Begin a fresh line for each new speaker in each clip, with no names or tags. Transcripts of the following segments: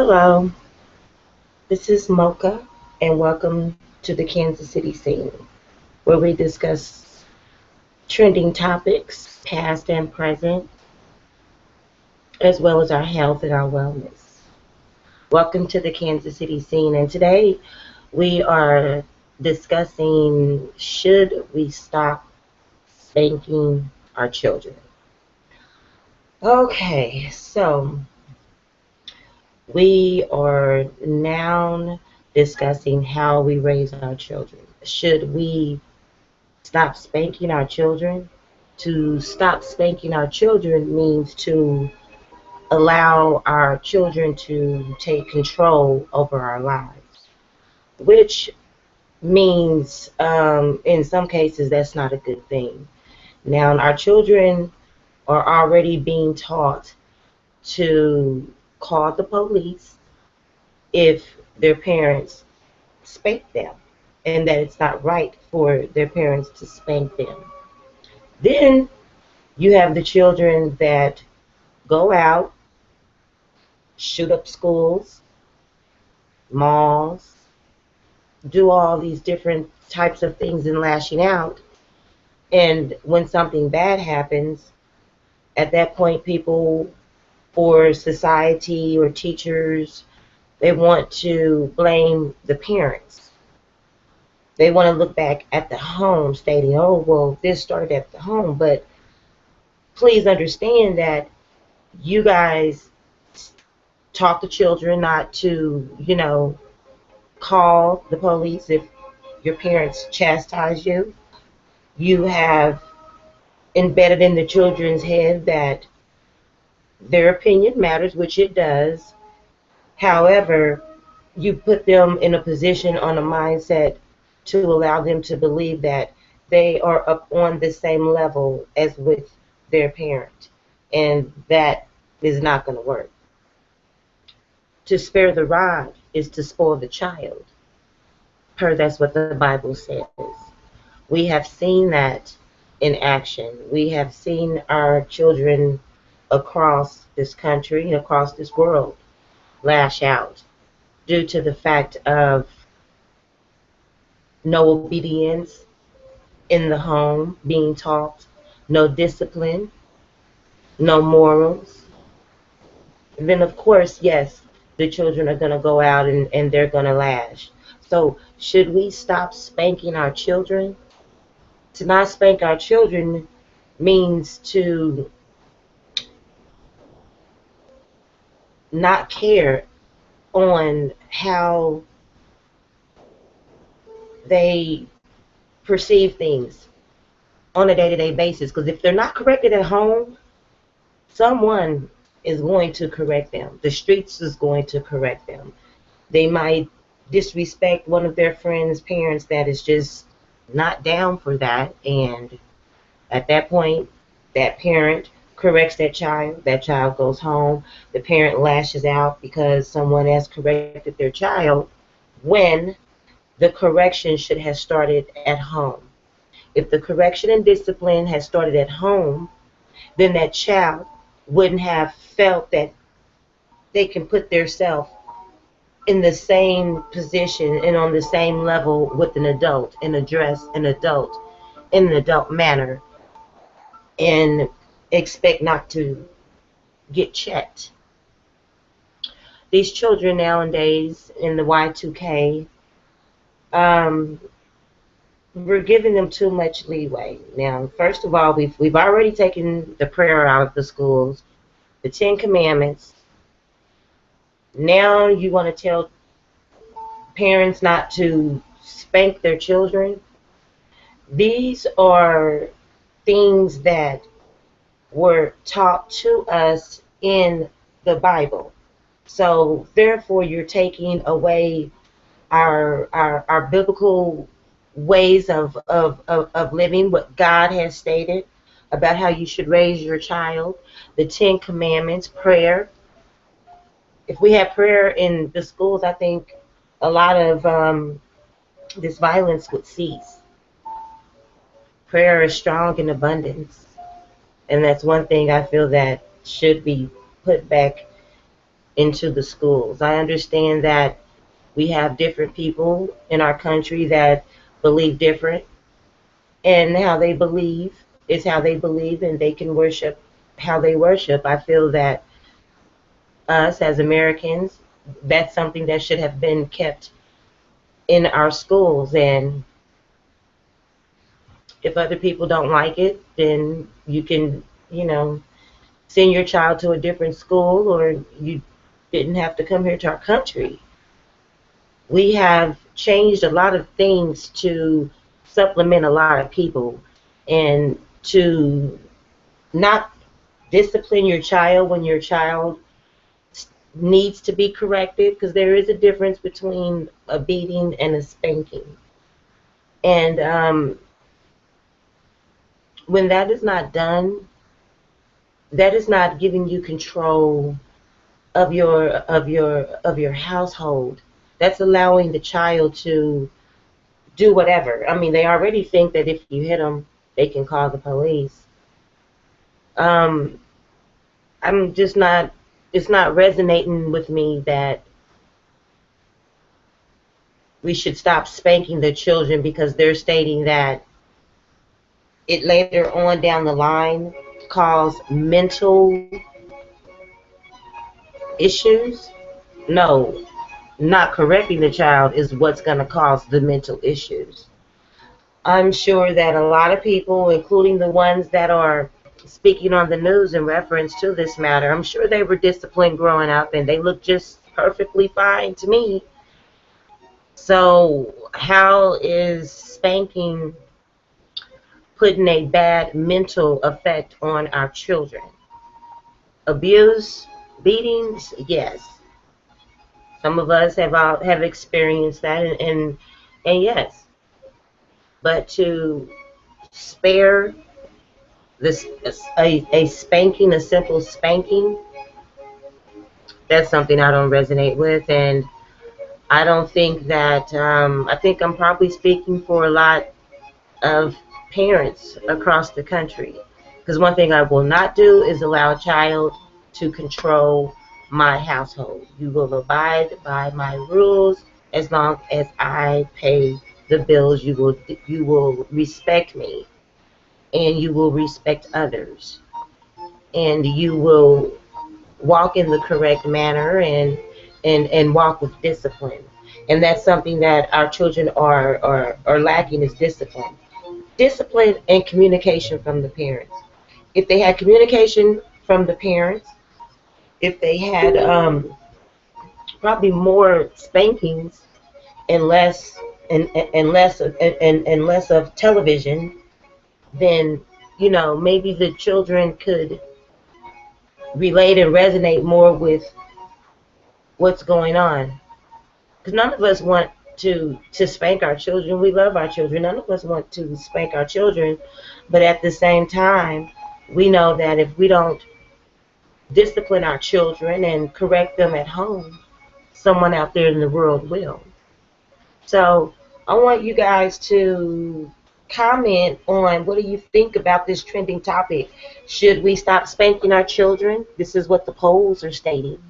Hello, this is Mocha, and welcome to the Kansas City scene, where we discuss trending topics, past and present, as well as our health and our wellness. Welcome to the Kansas City scene, and today we are discussing should we stop spanking our children? Okay, so we are now discussing how we raise our children. Should we stop spanking our children? To stop spanking our children means to allow our children to take control over our lives, which means in some cases that's not a good thing. Now, our children are already being taught to call the police if their parents spank them, and that it's not right for their parents to spank them. Then you have the children that go out, shoot up schools, malls, do all these different types of things and lashing out. And when something bad happens, at that point, people or society or teachers, they want to blame the parents. They want to look back at the home stating, oh, well, this started at the home. But please understand that you guys taught the children not to, call the police if your parents chastise you. You have embedded in the children's head that their opinion matters, which it does. However, you put them in a position on a mindset to allow them to believe that they are up on the same level as with their parent. And that is not going to work. To spare the rod is to spoil the child. That's what the Bible says. We have seen that in action. We have seen our children across this country, across this world, lash out due to the fact of no obedience in the home being taught, no discipline, no morals. And then, of course, yes, the children are going to go out and they're going to lash. So should we stop spanking our children? To not spank our children means to not care on how they perceive things on a day-to-day basis. Because if they're not corrected at home, someone is going to correct them. The streets is going to correct them. They might disrespect one of their friends' parents that is just not down for that, and at that point, that parent corrects that child goes home, the parent lashes out because someone has corrected their child when the correction should have started at home. If the correction and discipline had started at home, then that child wouldn't have felt that they can put themselves in the same position and on the same level with an adult and address an adult in an adult manner and expect not to get checked. These children nowadays in the Y2K, we're giving them too much leeway. Now, first of all, we've already taken the prayer out of the schools, the Ten Commandments. Now you want to tell parents not to spank their children. These are things that were taught to us in the Bible. So therefore you're taking away our biblical ways of living, what God has stated about how you should raise your child, the Ten Commandments, prayer. If we had prayer in the schools, I think a lot of this violence would cease. Prayer is strong in abundance, and that's one thing I feel that should be put back into the schools. I understand that we have different people in our country that believe different, and how they believe is how they believe, and they can worship how they worship. I feel that us as Americans, that's something that should have been kept in our schools. And if other people don't like it, then you can, send your child to a different school, or you didn't have to come here to our country. We have changed a lot of things to supplement a lot of people, and to not discipline your child when your child needs to be corrected, because there is a difference between a beating and a spanking. And when that is not done, that is not giving you control of your household. That's allowing the child to do whatever. I mean, they already think that if you hit them, they can call the police. Um, I'm just not. It's not resonating with me that we should stop spanking the children, because they're stating that it later on down the line cause mental issues. No, not correcting the child is what's going to cause the mental issues. I'm sure that a lot of people, including the ones that are speaking on the news in reference to this matter, I'm sure they were disciplined growing up and they look just perfectly fine to me. So how is spanking putting a bad mental effect on our children? Abuse, beatings, yes. Some of us have experienced that, and yes, but to spare this a spanking, a simple spanking, that's something I don't resonate with. And I don't think that I think I'm probably speaking for a lot of parents across the country, because one thing I will not do is allow a child to control my household. You will abide by my rules. As long as I pay the bills, you will respect me, and you will respect others, and you will walk in the correct manner, and walk with discipline. And that's something that our children are lacking, is discipline. Discipline and communication from the parents. If they had communication from the parents, if they had probably more spankings and less and less of television, then maybe the children could relate and resonate more with what's going on. Because none of us want to spank our children. We love our children. None of us want to spank our children, but at the same time, we know that if we don't discipline our children and correct them at home, someone out there in the world will. So I want you guys to comment on, what do you think about this trending topic? Should we stop spanking our children? This is what the polls are stating.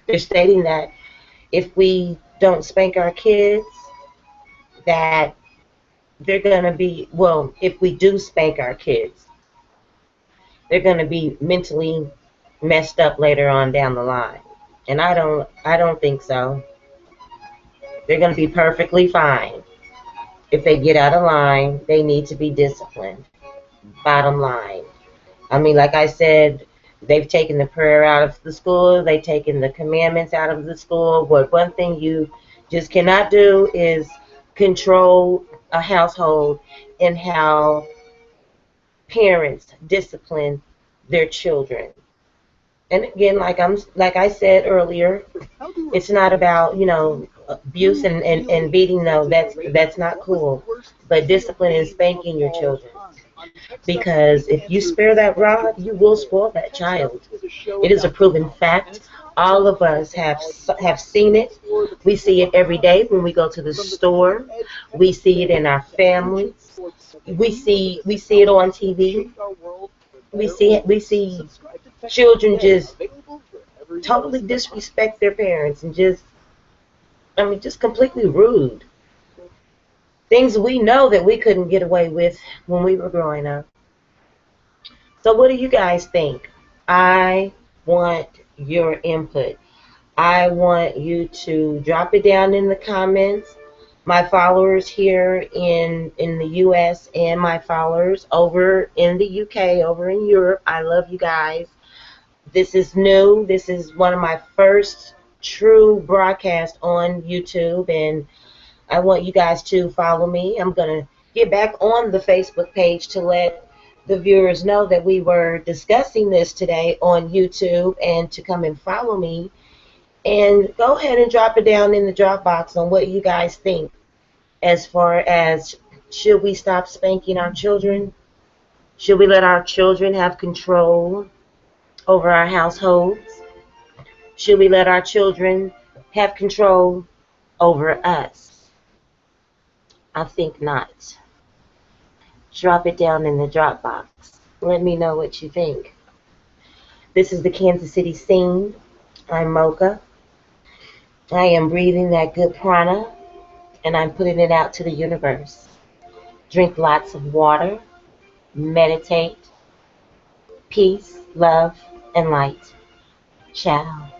They're stating that if we don't spank our kids, that they're going to be, well, if we do spank our kids, they're going to be mentally messed up later on down the line. And I don't think so. They're going to be perfectly fine. If they get out of line, they need to be disciplined. Bottom line. I mean, like I said, they've taken the prayer out of the school. They've taken the commandments out of the school. But one thing you just cannot do is control a household and how parents discipline their children. And again, like I said earlier, it's not about abuse and beating. No, that's not cool. But discipline and spanking your children, because if you spare that rod, you will spoil that child. It is a proven fact. All of us have seen it. We see it every day when we go to the store. We see it in our family. We see it on TV. We see children just totally disrespect their parents and just, I mean, just completely rude. Things we know that we couldn't get away with when we were growing up. So what do you guys think? I want your input. I want you to drop it down in the comments. My followers here in the US and my followers over in the UK, over in Europe, I love you guys. This is new. This is one of my first true broadcasts on YouTube, and I want you guys to follow me. I'm going to get back on the Facebook page to let the viewers know that we were discussing this today on YouTube, and to come and follow me. And go ahead and drop it down in the drop box on what you guys think as far as, should we stop spanking our children? Should we let our children have control over our households? Should we let our children have control over us? I think not. Drop it down in the drop box. Let me know what you think. This is the Kansas City Scene. I'm Mocha. I am breathing that good prana, and I'm putting it out to the universe. Drink lots of water, meditate, peace, love, and light. Ciao.